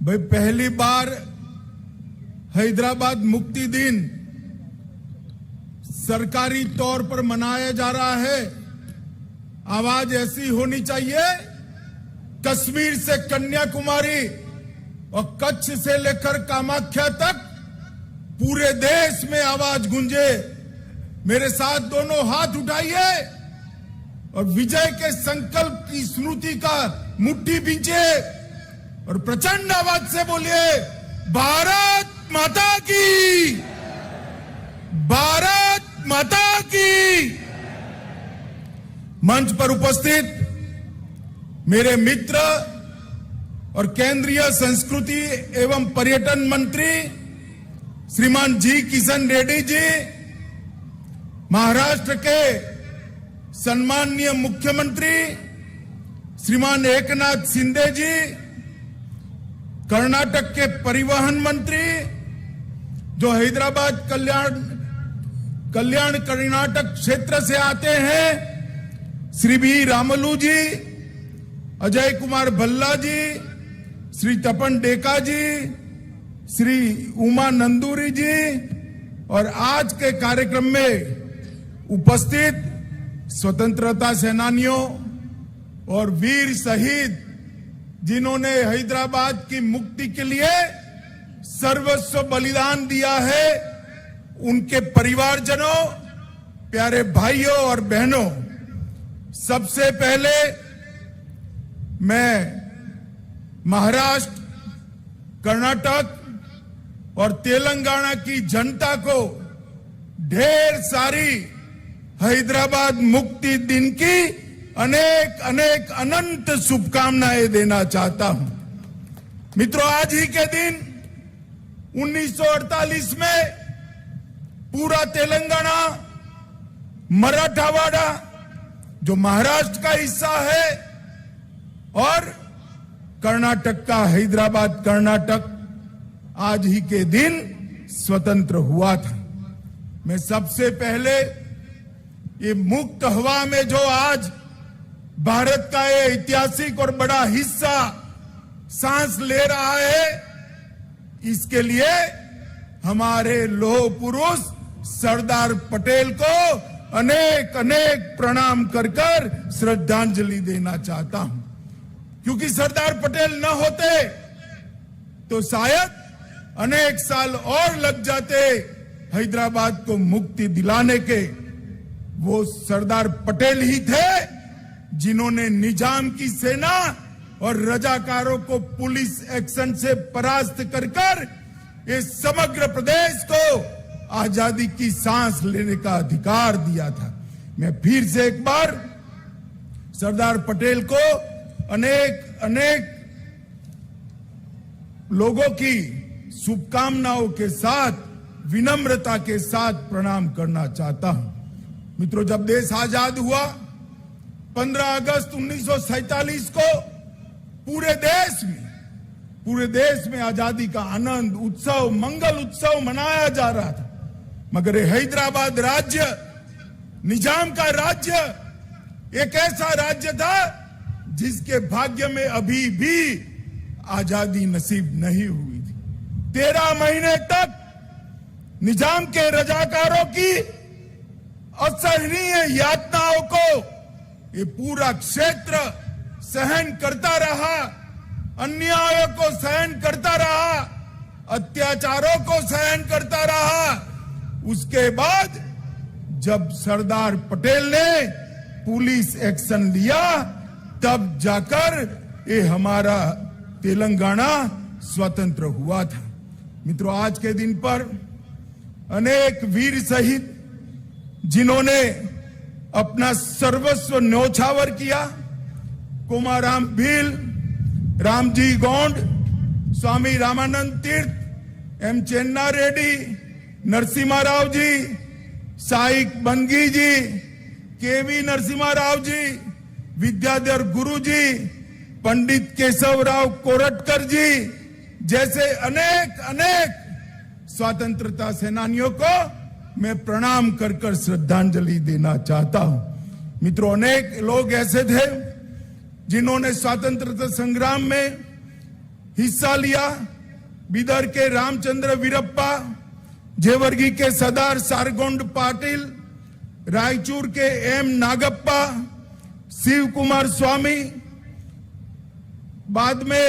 भाई पहली बार हैदराबाद मुक्ति दिन सरकारी तौर पर मनाया जा रहा है। आवाज ऐसी होनी चाहिए, कश्मीर से कन्याकुमारी और कच्छ से लेकर कामाख्या तक पूरे देश में आवाज गूंजे। मेरे साथ दोनों हाथ उठाइए और विजय के संकल्प की स्मृति का मुट्ठी भींचे और प्रचंड आवाज से बोलिए, भारत माता की, भारत माता की। मंच पर उपस्थित मेरे मित्र और केंद्रीय संस्कृति एवं पर्यटन मंत्री श्रीमान जी किशन रेड्डी जी, महाराष्ट्र के सम्माननीय मुख्यमंत्री श्रीमान एकनाथ शिंदे जी, कर्नाटक के परिवहन मंत्री जो हैदराबाद कल्याण कर्नाटक क्षेत्र से आते हैं, श्री बी रामलू जी, अजय कुमार भल्ला जी, श्री तपन डेका जी, श्री उमा नंदूरी जी और आज के कार्यक्रम में उपस्थित स्वतंत्रता सेनानियों और वीर शहीद जिन्होंने हैदराबाद की मुक्ति के लिए सर्वस्व बलिदान दिया है, उनके परिवारजनों, प्यारे भाइयों और बहनों, सबसे पहले मैं महाराष्ट्र, कर्नाटक और तेलंगाना की जनता को ढेर सारी हैदराबाद मुक्ति दिन की अनेक अनेक अनंत शुभकामनाएं देना चाहता हूं। मित्रों, आज ही के दिन 1948 में पूरा तेलंगाना, मराठावाड़ा जो महाराष्ट्र का हिस्सा है और कर्नाटक का हैदराबाद कर्नाटक आज ही के दिन स्वतंत्र हुआ था। मैं सबसे पहले ये मुक्त हवा में जो आज भारत का ये ऐतिहासिक और बड़ा हिस्सा सांस ले रहा है, इसके लिए हमारे लौह पुरुष सरदार पटेल को अनेक अनेक प्रणाम कर कर श्रद्धांजलि देना चाहता हूं, क्योंकि सरदार पटेल न होते तो शायद अनेक साल और लग जाते हैदराबाद को मुक्ति दिलाने के। वो सरदार पटेल ही थे जिन्होंने निजाम की सेना और रजाकारों को पुलिस एक्शन से परास्त कर कर इस समग्र प्रदेश को आजादी की सांस लेने का अधिकार दिया था। मैं फिर से एक बार सरदार पटेल को अनेक अनेक लोगों की शुभकामनाओं के साथ, विनम्रता के साथ प्रणाम करना चाहता हूं। मित्रों, जब देश आजाद हुआ 15 अगस्त 1947 को पूरे देश में आजादी का आनंद उत्सव, मंगल उत्सव मनाया जा रहा था। मगर हैदराबाद राज्य, निजाम का राज्य, एक ऐसा राज्य था जिसके भाग्य में अभी भी आजादी नसीब नहीं हुई थी। 13 महीने तक निजाम के रजाकारों की असहनीय यातनाओं को ये पूरा क्षेत्र सहन करता रहा, अन्यायों को सहन करता रहा, अत्याचारों को सहन करता रहा। उसके बाद जब सरदार पटेल ने पुलिस एक्शन लिया, तब जाकर ये हमारा तेलंगाना स्वतंत्र हुआ था। मित्रों, आज के दिन पर अनेक वीर शहीद जिन्होंने अपना सर्वस्व न्योछावर किया, कोमाराम भील, रामजी गोंड, स्वामी रामानंद तीर्थ, एम चेन्ना रेड्डी, नरसिम्हा राव जी, साइक बंगी जी, केवी नरसिम्हा राव जी, विद्याधर गुरु जी, पंडित केशवराव कोरटकर जी जैसे अनेक अनेक स्वतंत्रता सेनानियों को मैं प्रणाम कर कर श्रद्धांजलि देना चाहता हूं। मित्रों, अनेक लोग ऐसे थे जिन्होंने स्वतंत्रता संग्राम में हिस्सा लिया। बीदर के रामचंद्र वीरप्पा, जेवर्गी के सरदार सारगोंड पाटिल, रायचूर के एम नागप्पा, शिव कुमार स्वामी, बाद में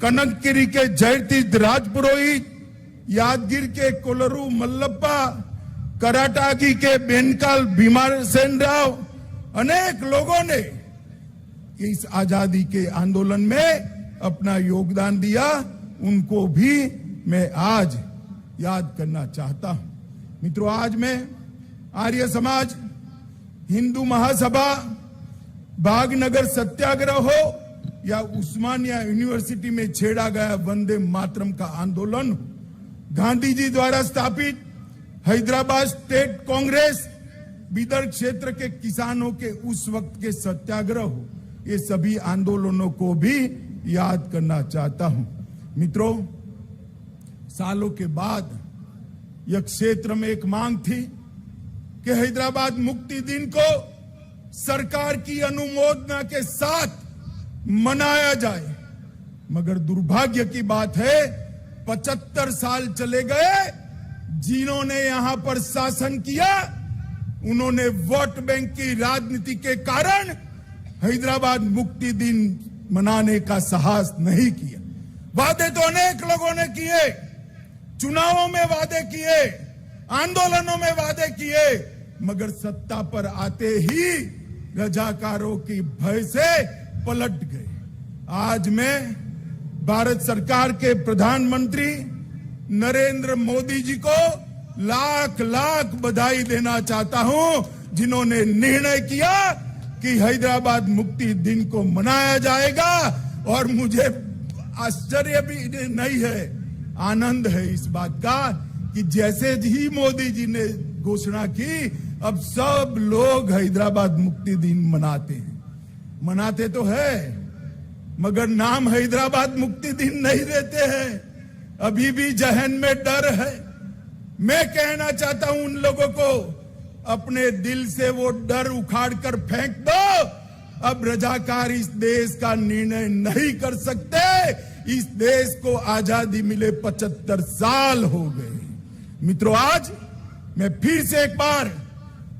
कनकगिरी के जयतीर्थ राजपुरोहित, यादगिर के कोलरू मल्लप्पा, कराटागी के बेनकाल भीमासेन राव, अनेक लोगों ने इस आजादी के आंदोलन में अपना योगदान दिया। उनको भी मैं आज याद करना चाहता हूं। मित्रों, आज मैं आर्य समाज, हिंदू महासभा, भागनगर सत्याग्रह हो या उस्मानिया यूनिवर्सिटी में छेड़ा गया वंदे मातरम का आंदोलन हो, गांधी जी द्वारा स्थापित हैदराबाद स्टेट कांग्रेस, बीदर क्षेत्र के किसानों के उस वक्त के सत्याग्रह हो, ये सभी आंदोलनों को भी याद करना चाहता हूं। मित्रों, सालों के बाद यह क्षेत्र में एक मांग थी कि हैदराबाद मुक्ति दिन को सरकार की अनुमोदना के साथ मनाया जाए, मगर दुर्भाग्य की बात है 75 साल चले गए। जिन्होंने यहां पर शासन किया, उन्होंने वोट बैंक की राजनीति के कारण हैदराबाद मुक्ति दिन मनाने का साहस नहीं किया। वादे तो अनेक लोगों ने किए, चुनावों में वादे किए, आंदोलनों में वादे किए, मगर सत्ता पर आते ही रजाकारों की भय से पलट गए। आज मैं भारत सरकार के प्रधानमंत्री नरेंद्र मोदी जी को लाख लाख बधाई देना चाहता हूं, जिन्होंने निर्णय किया कि हैदराबाद मुक्ति दिन को मनाया जाएगा। और मुझे आश्चर्य भी नहीं है, आनंद है इस बात का कि जैसे ही मोदी जी ने घोषणा की, अब सब लोग हैदराबाद मुक्ति दिन मनाते हैं। मनाते तो है, मगर नाम हैदराबाद मुक्ति दिन नहीं देते हैं। अभी भी जहन में डर है। मैं कहना चाहता हूं उन लोगों को, अपने दिल से वो डर उखाड़ कर फेंक दो। अब रजाकार इस देश का निर्णय नहीं कर सकते। इस देश को आजादी मिले 75 साल हो गए। मित्रों, आज मैं फिर से एक बार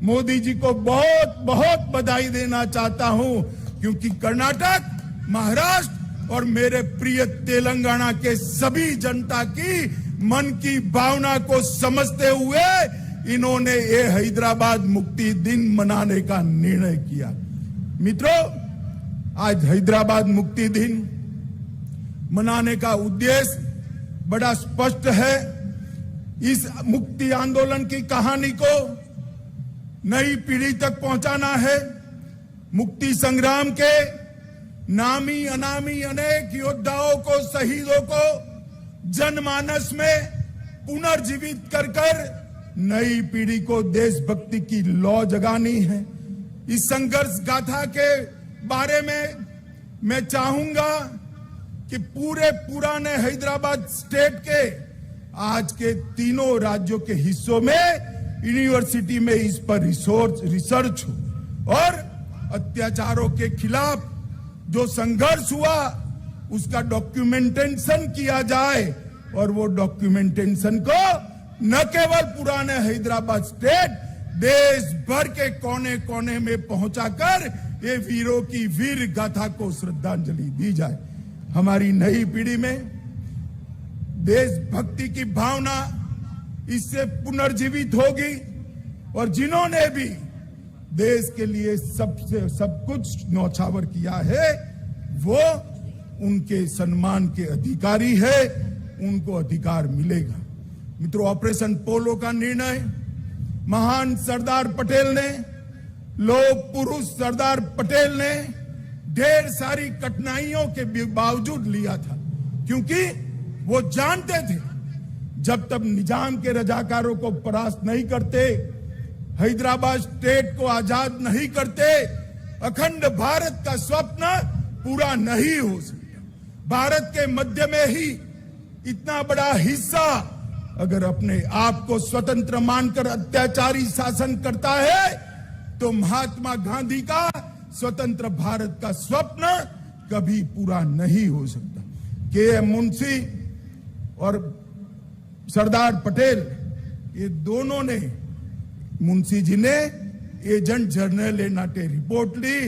मोदी जी को बहुत बहुत बधाई देना चाहता हूं, क्योंकि कर्नाटक, महाराष्ट्र और मेरे प्रिय तेलंगाना के सभी जनता की मन की भावना को समझते हुए इन्होंने ये हैदराबाद मुक्ति दिन मनाने का निर्णय किया। मित्रों, आज हैदराबाद मुक्ति दिन मनाने का उद्देश्य बड़ा स्पष्ट है। इस मुक्ति आंदोलन की कहानी को नई पीढ़ी तक पहुंचाना है। मुक्ति संग्राम के नामी अनामी अनेक योद्धाओं को, शहीदों को जनमानस में पुनर्जीवित कर नई पीढ़ी को देशभक्ति की लौ जगानी है। इस संघर्ष गाथा के बारे में मैं चाहूंगा कि पूरे पुराने हैदराबाद स्टेट के आज के तीनों राज्यों के हिस्सों में यूनिवर्सिटी में इस पर रिसर्च हो और अत्याचारों के खिलाफ जो संघर्ष हुआ उसका डॉक्यूमेंटेशन किया जाए और वो डॉक्यूमेंटेशन को न केवल पुराने हैदराबाद स्टेट, देश भर के कोने कोने में पहुंचाकर ये वीरों की वीर गाथा को श्रद्धांजलि दी जाए। हमारी नई पीढ़ी में देशभक्ति की भावना इससे पुनर्जीवित होगी और जिन्होंने भी देश के लिए सब कुछ न्यौछावर किया है वो उनके सम्मान के अधिकारी है, उनको अधिकार मिलेगा। मित्रों, ऑपरेशन पोलो का निर्णय महान सरदार पटेल ने, लोक पुरुष सरदार पटेल ने ढेर सारी कठिनाइयों के बावजूद लिया था, क्योंकि वो जानते थे जब तक निजाम के रजाकारों को परास्त नहीं करते, हैदराबाद स्टेट को आजाद नहीं करते, अखंड भारत का स्वप्न पूरा नहीं हो सकता। भारत के मध्य में ही इतना बड़ा हिस्सा अगर अपने आप को स्वतंत्र मानकर अत्याचारी शासन करता है तो महात्मा गांधी का स्वतंत्र भारत का स्वप्न कभी पूरा नहीं हो सकता। के मुंशी और सरदार पटेल, ये दोनों ने, मुंशी जी ने एजेंट जनरल नाटे रिपोर्ट ली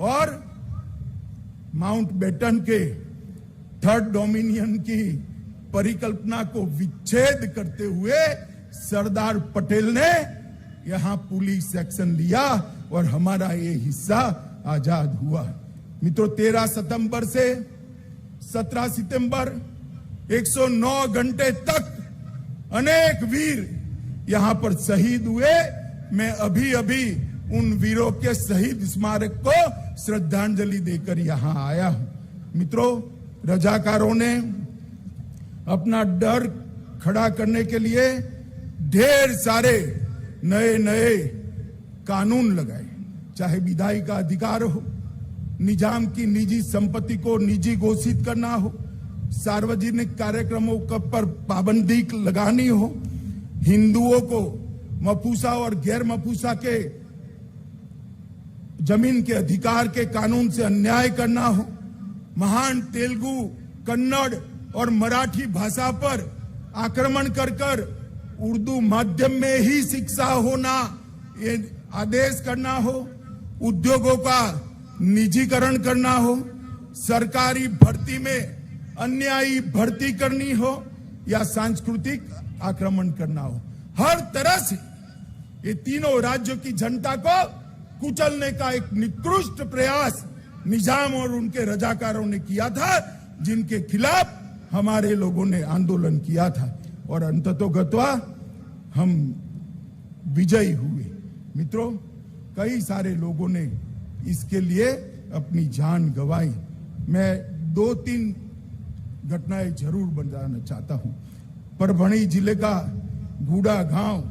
और माउंट बेटन के थर्ड डोमिनियन की परिकल्पना को विच्छेद करते हुए सरदार पटेल ने यहां पुलिस एक्शन लिया और हमारा ये हिस्सा आजाद हुआ। मित्रों, 13 सितंबर से 17 सितंबर 109 घंटे तक अनेक वीर यहां पर शहीद हुए। मैं अभी अभी उन वीरों के शहीद स्मारक को श्रद्धांजलि देकर यहां आया हूं। मित्रों, रजाकारों ने अपना डर खड़ा करने के लिए ढेर सारे नए नए कानून लगाए, चाहे विधायी का अधिकार हो, निजाम की निजी संपत्ति को निजी घोषित करना हो, सार्वजनिक कार्यक्रमों पर पाबंदी लगानी हो, हिंदुओं को मफूसा और गैर मफूसा के जमीन के अधिकार के कानून से अन्याय करना हो, महान तेलुगु, कन्नड़ और मराठी भाषा पर आक्रमण कर उर्दू माध्यम में ही शिक्षा होना ये आदेश करना हो, उद्योगों का निजीकरण करना हो, सरकारी भर्ती में अन्यायी भर्ती करनी हो या सांस्कृतिक आक्रमण करना हो, हर तरह से ये तीनों राज्यों की जनता को कुचलने का एक निकृष्ट प्रयास निजाम और उनके रजाकारों ने किया था, जिनके खिलाफ हमारे लोगों ने आंदोलन किया था और अंततोगत्वा हम विजयी हुए। मित्रों, कई सारे लोगों ने इसके लिए अपनी जान गंवाई। मैं 2-3 घटनाएं जरूर बताना चाहता हूं। परभणी जिले का बूढ़ा गांव,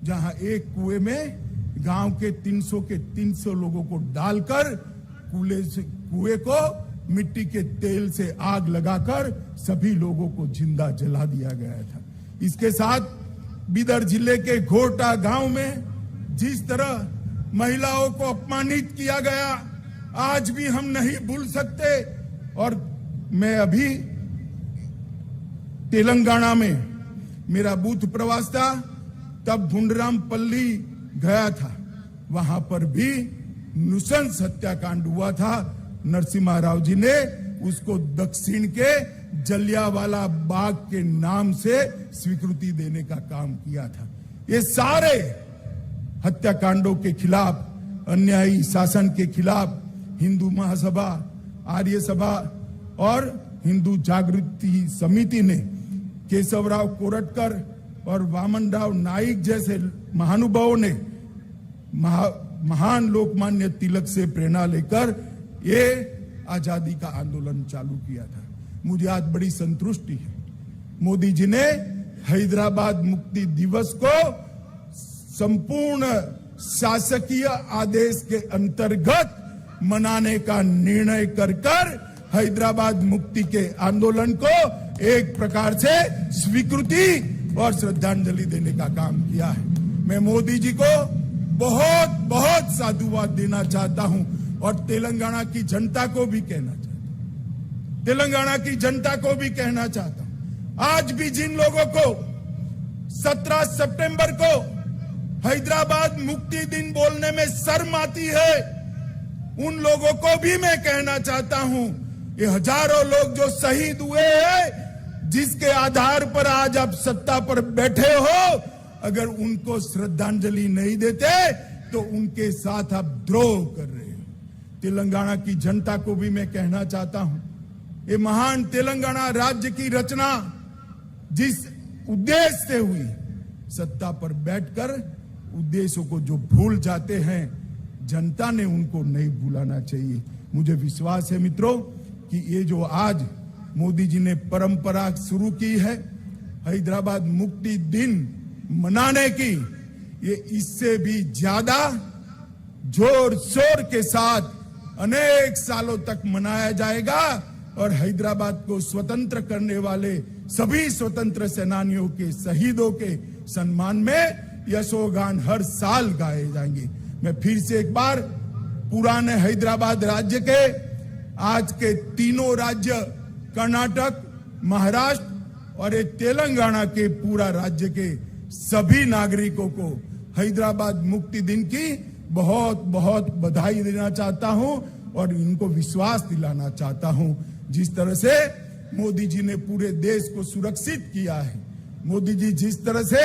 जहां एक कुएं में गांव के 300 लोगों को डालकर कुएं को मिट्टी के तेल से आग लगाकर सभी लोगों को जिंदा जला दिया गया था। इसके साथ बीदर जिले के घोटा गांव में जिस तरह महिलाओं को अपमानित किया गया, आज भी हम नहीं भूल सकते। और मैं अभी तेलंगाना में मेरा बूथ प्रवास था, तब भुंडरामपल्ली गया था, वहां पर भी नृशंस हत्याकांड हुआ था। नरसिम्हा राव जी ने उसको दक्षिण के जलियांवाला बाग के नाम से स्वीकृति देने का काम किया था। ये सारे हत्याकांडों के खिलाफ, अन्यायी शासन के खिलाफ हिंदू महासभा, आर्य सभा और हिंदू जागृति समिति ने केशवराव कोरटकर और वामनराव नाइक जैसे महानुभावों ने महान लोकमान्य तिलक से प्रेरणा लेकर ये आजादी का आंदोलन चालू किया था। मुझे आज बड़ी संतुष्टि है, मोदी जी ने हैदराबाद मुक्ति दिवस को संपूर्ण शासकीय आदेश के अंतर्गत मनाने का निर्णय कर हैदराबाद मुक्ति के आंदोलन को एक प्रकार से स्वीकृति और श्रद्धांजलि देने का काम किया है। मैं मोदी जी को बहुत बहुत साधुवाद देना चाहता हूं और तेलंगाना की जनता को भी कहना चाहता हूं, आज भी जिन लोगों को 17 सितंबर को हैदराबाद मुक्ति दिन बोलने में शर्म आती है, उन लोगों को भी मैं कहना चाहता हूं, ये हजारों लोग जो शहीद हुए हैं, जिसके आधार पर आज आप सत्ता पर बैठे हो, अगर उनको श्रद्धांजलि नहीं देते तो उनके साथ आप द्रोह कर रहे हो। तेलंगाना की जनता को भी मैं कहना चाहता हूं, ये महान तेलंगाना राज्य की रचना जिस उद्देश्य से हुई, सत्ता पर बैठकर उद्देश्यों को जो भूल जाते हैं, जनता ने उनको नहीं भूलाना चाहिए। मुझे विश्वास है मित्रों कि ये जो आज मोदी जी ने परंपरा शुरू की है हैदराबाद मुक्ति दिन मनाने की, ये इससे भी ज्यादा जोर शोर के साथ अनेक सालों तक मनाया जाएगा और हैदराबाद को स्वतंत्र करने वाले सभी स्वतंत्र सेनानियों के शहीदों के सम्मान में यशोगान हर साल गाए जाएंगे। मैं फिर से एक बार पुराने हैदराबाद राज्य के आज के तीनों राज्य कर्नाटक, महाराष्ट्र और ये तेलंगाना के पूरा राज्य के सभी नागरिकों को हैदराबाद मुक्ति दिन की बहुत बहुत बधाई देना चाहता हूं और इनको विश्वास दिलाना चाहता हूं। जिस तरह से मोदी जी ने पूरे देश को सुरक्षित किया है, मोदी जी जिस तरह से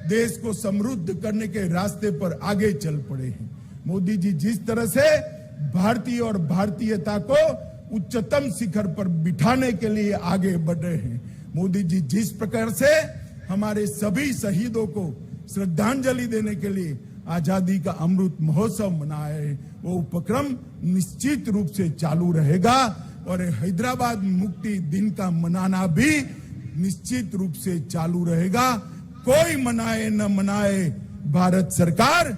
देश को समृद्ध करने के रास्ते पर आगे चल पड़े हैं, मोदी जी जिस तरह से भारतीय और भारतीयता को उच्चतम शिखर पर बिठाने के लिए आगे बढ़ रहे हैं, मोदी जी जिस प्रकार से हमारे सभी शहीदों को श्रद्धांजलि देने के लिए आजादी का अमृत महोत्सव मनाए, वो उपक्रम निश्चित रूप से चालू रहेगा और हैदराबाद मुक्ति दिन का मनाना भी निश्चित रूप से चालू रहेगा। कोई मनाए न मनाए, भारत सरकार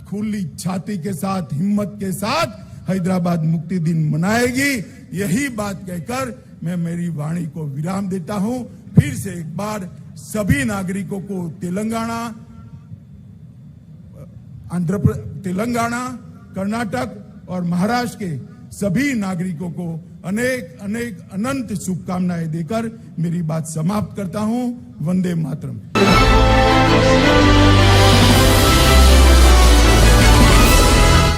खुली छाती के साथ, हिम्मत के साथ हैदराबाद मुक्ति दिन मनाएगी। यही बात कहकर मैं मेरी वाणी को विराम देता हूं। फिर से एक बार सभी नागरिकों को तेलंगाना, कर्नाटक और महाराष्ट्र के सभी नागरिकों को अनेक अनेक अनंत शुभकामनाएं देकर मेरी बात समाप्त करता हूं। वंदे मातरम।